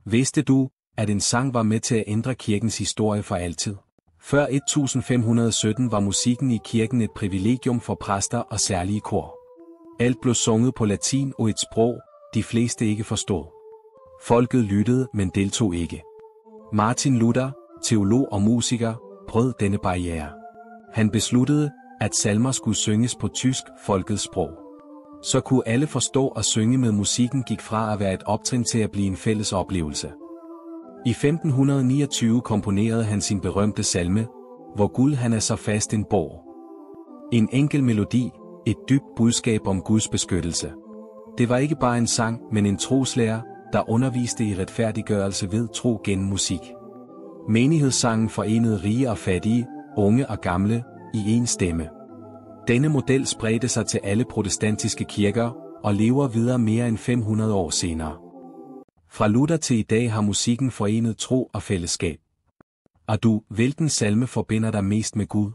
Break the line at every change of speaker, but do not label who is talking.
Vidste du, at en sang var med til at ændre kirkens historie for altid? Før 1517 var musikken i kirken et privilegium for præster og særlige kor. Alt blev sunget på latin og et sprog, de fleste ikke forstod. Folket lyttede, men deltog ikke. Martin Luther, teolog og musiker, brød denne barriere. Han besluttede, at salmer skulle synges på tysk, folkets sprog. Så kunne alle forstå og synge med musikken gik fra at være et optrin til at blive en fælles oplevelse. I 1529 komponerede han sin berømte salme, Hvor Gud han er så fast en borg. En enkel melodi, et dybt budskab om Guds beskyttelse. Det var ikke bare en sang, men en troslærer, der underviste i retfærdiggørelse ved tro gennem musik. Menighedssangen forenede rige og fattige, unge og gamle, i én stemme. Denne model spredte sig til alle protestantiske kirker, og lever videre mere end 500 år senere. Fra Luther til i dag har musikken forenet tro og fællesskab. Og du, hvilken salme forbinder dig mest med Gud?